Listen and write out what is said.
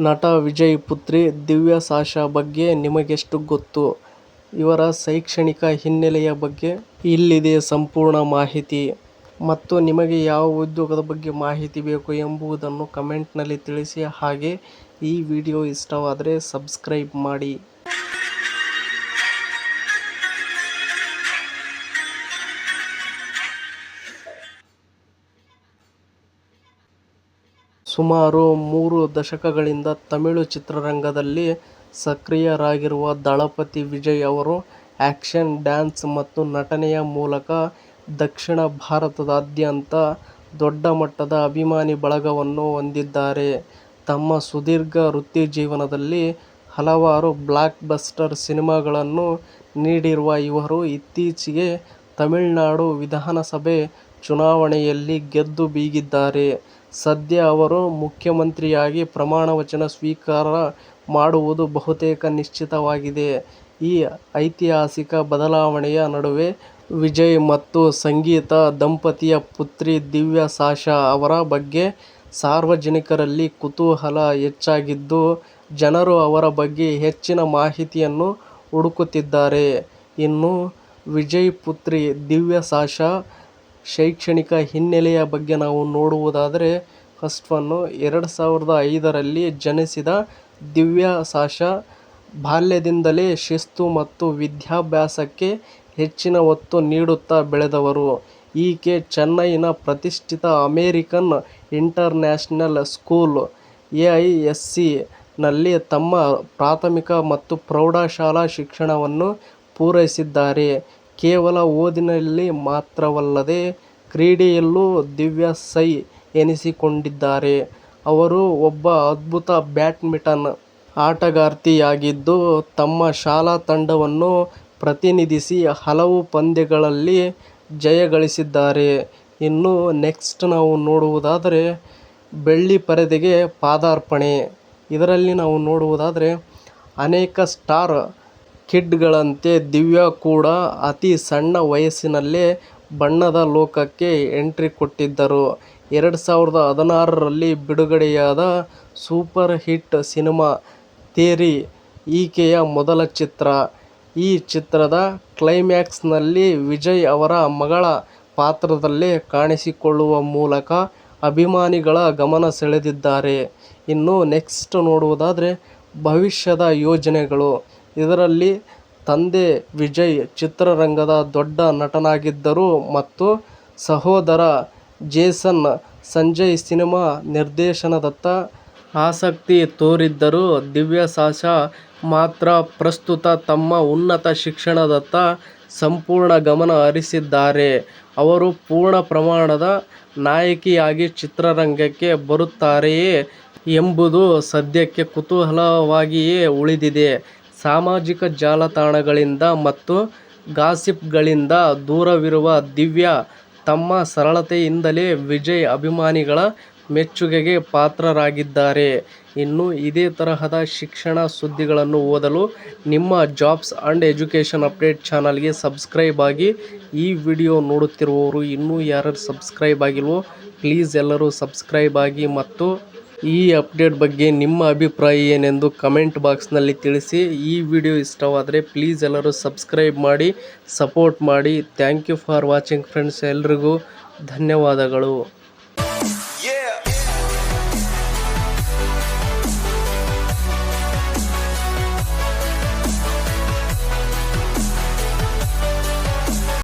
ನಟ ವಿಜಯ್ ಪುತ್ರಿ ದಿವ್ಯಾ ಸಾಶಾ ಬಗ್ಗೆ ನಿಮಗೆಷ್ಟು ಗೊತ್ತು? ಇವರ ಶೈಕ್ಷಣಿಕ ಹಿನ್ನೆಲೆಯ ಬಗ್ಗೆ ಇಲ್ಲಿದೆ ಸಂಪೂರ್ಣ ಮಾಹಿತಿ. ಮತ್ತು ನಿಮಗೆ ಯಾವ ಉದ್ಯೋಗದ ಬಗ್ಗೆ ಮಾಹಿತಿ ಬೇಕು ಎಂಬುದನ್ನು ಕಮೆಂಟ್ನಲ್ಲಿ ತಿಳಿಸಿ. ಹಾಗೆ ಈ ವಿಡಿಯೋ ಇಷ್ಟವಾದರೆ ಸಬ್ಸ್ಕ್ರೈಬ್ ಮಾಡಿ. ಸುಮಾರು 3 ದಶಕಗಳಿಂದ ತಮಿಳು ಚಿತ್ರರಂಗದಲ್ಲಿ ಸಕ್ರಿಯರಾಗಿರುವ ದಳಪತಿ ವಿಜಯ್ ಅವರು ಆಕ್ಷನ್, ಡ್ಯಾನ್ಸ್ ಮತ್ತು ನಟನೆಯ ಮೂಲಕ ದಕ್ಷಿಣ ಭಾರತದಾದ್ಯಂತ ದೊಡ್ಡ ಮಟ್ಟದ ಅಭಿಮಾನಿ ಬಳಗವನ್ನು ಹೊಂದಿದ್ದಾರೆ. ತಮ್ಮ ಸುದೀರ್ಘ ವೃತ್ತಿಜೀವನದಲ್ಲಿ ಹಲವಾರು ಬ್ಲಾಕ್ ಬಸ್ಟರ್ ಸಿನಿಮಾಗಳನ್ನು ನೀಡಿರುವ ಇವರು ಇತ್ತೀಚೆಗೆ ತಮಿಳುನಾಡು ವಿಧಾನಸಭೆ ಚುನಾವಣೆಯಲ್ಲಿ ಗೆದ್ದು ಬೀಗಿದ್ದಾರೆ. ಸದ್ಯ ಅವರು ಮುಖ್ಯಮಂತ್ರಿಯಾಗಿ ಪ್ರಮಾಣ ವಚನ ಸ್ವೀಕಾರ ಮಾಡುವುದು ಬಹುತೇಕ ನಿಶ್ಚಿತವಾಗಿದೆ. ಈ ಐತಿಹಾಸಿಕ ಬದಲಾವಣೆಯ ನಡುವೆ ವಿಜಯ್ ಮತ್ತು ಸಂಗೀತ ದಂಪತಿಯ ಪುತ್ರಿ ದಿವ್ಯಾ ಸಾಶಾ ಅವರ ಬಗ್ಗೆ ಸಾರ್ವಜನಿಕರಲ್ಲಿ ಕುತೂಹಲ ಹೆಚ್ಚಾಗಿದ್ದು, ಜನರು ಅವರ ಬಗ್ಗೆ ಹೆಚ್ಚಿನ ಮಾಹಿತಿಯನ್ನು ಹುಡುಕುತ್ತಿದ್ದಾರೆ. ಇನ್ನು ವಿಜಯ್ ಪುತ್ರಿ ದಿವ್ಯಾ ಸಾಶಾ ಶೈಕ್ಷಣಿಕ ಹಿನ್ನೆಲೆಯ ಬಗ್ಗೆ ನಾವು ನೋಡುವುದಾದರೆ, ಫಸ್ಟ್ 2005ರಲ್ಲಿ ಜನಿಸಿದ ದಿವ್ಯಾ ಸಾಶಾ ಬಾಲ್ಯದಿಂದಲೇ ಶಿಸ್ತು ಮತ್ತು ವಿದ್ಯಾಭ್ಯಾಸಕ್ಕೆ ಹೆಚ್ಚಿನ ಒತ್ತು ನೀಡುತ್ತಾ ಬೆಳೆದವರು. ಈಕೆ ಚೆನ್ನೈನ ಪ್ರತಿಷ್ಠಿತ ಅಮೆರಿಕನ್ ಇಂಟರ್ನ್ಯಾಷನಲ್ ಸ್ಕೂಲ್ (AISC) ನಲ್ಲಿ ತಮ್ಮ ಪ್ರಾಥಮಿಕ ಮತ್ತು ಪ್ರೌಢಶಾಲಾ ಶಿಕ್ಷಣವನ್ನು ಪೂರೈಸಿದ್ದಾರೆ. ಕೇವಲ ಓದಿನಲ್ಲಿ ಮಾತ್ರವಲ್ಲದೆ ಕ್ರೀಡೆಯಲ್ಲೂ ದಿವ್ಯಾ ಸೈ ಎನಿಸಿಕೊಂಡಿದ್ದಾರೆ. ಅವರು ಒಬ್ಬ ಅದ್ಭುತ ಬ್ಯಾಡ್ಮಿಂಟನ್ ಆಟಗಾರ್ತಿಯಾಗಿದ್ದು, ತಮ್ಮ ಶಾಲಾ ತಂಡವನ್ನು ಪ್ರತಿನಿಧಿಸಿ ಹಲವು ಪಂದ್ಯಗಳಲ್ಲಿ ಜಯಗಳಿಸಿದ್ದಾರೆ. ಇನ್ನು ನೆಕ್ಸ್ಟ್ ನಾವು ನೋಡುವುದಾದರೆ ಬೆಳ್ಳಿಪರದೆಗೆ ಪಾದಾರ್ಪಣೆ. ಇದರಲ್ಲಿ ನಾವು ನೋಡುವುದಾದರೆ, ಅನೇಕ ಸ್ಟಾರ್ ಕಿಡ್ಗಳಂತೆ ದಿವ್ಯಾ ಕೂಡ ಅತಿ ಸಣ್ಣ ವಯಸ್ಸಿನಲ್ಲೇ ಬಣ್ಣದ ಲೋಕಕ್ಕೆ ಎಂಟ್ರಿ ಕೊಟ್ಟಿದ್ದರು. 2016ರಲ್ಲಿ ಬಿಡುಗಡೆಯಾದ ಸೂಪರ್ ಹಿಟ್ ಸಿನಿಮಾ "ತೇರಿ' ಈಕೆಯ ಮೊದಲ ಚಿತ್ರ. ಈ ಚಿತ್ರದ ಕ್ಲೈಮ್ಯಾಕ್ಸ್ನಲ್ಲಿ ವಿಜಯ್ ಅವರ ಮಗಳ ಪಾತ್ರದಲ್ಲಿ ಕಾಣಿಸಿಕೊಳ್ಳುವ ಮೂಲಕ ಅಭಿಮಾನಿಗಳ ಗಮನ ಸೆಳೆದಿದ್ದಾರೆ. ಇನ್ನು ನೆಕ್ಸ್ಟ್ ನೋಡುವುದಾದರೆ ಭವಿಷ್ಯದ ಯೋಜನೆಗಳು. ಇದರಲ್ಲಿ ತಂದೆ ವಿಜಯ್ ಚಿತ್ರರಂಗದ ದೊಡ್ಡ ನಟನಾಗಿದ್ದರು ಮತ್ತು ಸಹೋದರ ಜೇಸನ್ ಸಂಜಯ್ ಸಿನಿಮಾ ನಿರ್ದೇಶನದತ್ತ ಆಸಕ್ತಿ ತೋರಿದ್ದರೂ, ದಿವ್ಯಾ ಸಾಶಾ ಮಾತ್ರ ಪ್ರಸ್ತುತ ತಮ್ಮ ಉನ್ನತ ಶಿಕ್ಷಣದತ್ತ ಸಂಪೂರ್ಣ ಗಮನ ಹರಿಸಿದ್ದಾರೆ. ಅವರು ಪೂರ್ಣ ಪ್ರಮಾಣದ ನಾಯಕಿಯಾಗಿ ಚಿತ್ರರಂಗಕ್ಕೆ ಬರುತ್ತಾರೆಯೇ ಎಂಬುದು ಸದ್ಯಕ್ಕೆ ಕುತೂಹಲವಾಗಿಯೇ ಉಳಿದಿದೆ. ಸಾಮಾಜಿಕ ಜಾಲತಾಣಗಳಿಂದ ಮತ್ತು ಗಾಸಿಪ್ಗಳಿಂದ ದೂರವಿರುವ ದಿವ್ಯಾ ತಮ್ಮ ಸರಳತೆಯಿಂದಲೇ ವಿಜಯ್ ಅಭಿಮಾನಿಗಳ ಮೆಚ್ಚುಗೆಗೆ ಪಾತ್ರರಾಗಿದ್ದಾರೆ. ಇನ್ನು ಇದೇ ತರಹದ ಶಿಕ್ಷಣ ಸುದ್ದಿಗಳನ್ನು ಓದಲು ನಿಮ್ಮ ಜಾಬ್ಸ್ ಅಂಡ್ ಎಜುಕೇಷನ್ ಅಪ್ಡೇಟ್ ಚಾನಲ್ಗೆ ಸಬ್ಸ್ಕ್ರೈಬ್ ಆಗಿ. ಈ ವಿಡಿಯೋ ನೋಡುತ್ತಿರುವವರು ಇನ್ನೂ ಯಾರ್ಯಾರು ಸಬ್ಸ್ಕ್ರೈಬ್ ಆಗಿಲ್ವೋ ಪ್ಲೀಸ್ ಎಲ್ಲರೂ ಸಬ್ಸ್ಕ್ರೈಬ್ ಆಗಿ. ಮತ್ತು ಈ ಅಪ್ಡೇಟ್ ಬಗ್ಗೆ ನಿಮ್ಮ ಅಭಿಪ್ರಾಯ ಏನೆಂದು ಕಮೆಂಟ್ ಬಾಕ್ಸ್ನಲ್ಲಿ ತಿಳಿಸಿ. ಈ ವಿಡಿಯೋ ಇಷ್ಟವಾದರೆ ಪ್ಲೀಸ್ ಎಲ್ಲರೂ ಸಬ್ಸ್ಕ್ರೈಬ್ ಮಾಡಿ, ಸಪೋರ್ಟ್ ಮಾಡಿ. Thank you for watching friends. ಎಲ್ರಿಗೂ ಧನ್ಯವಾದಗಳು.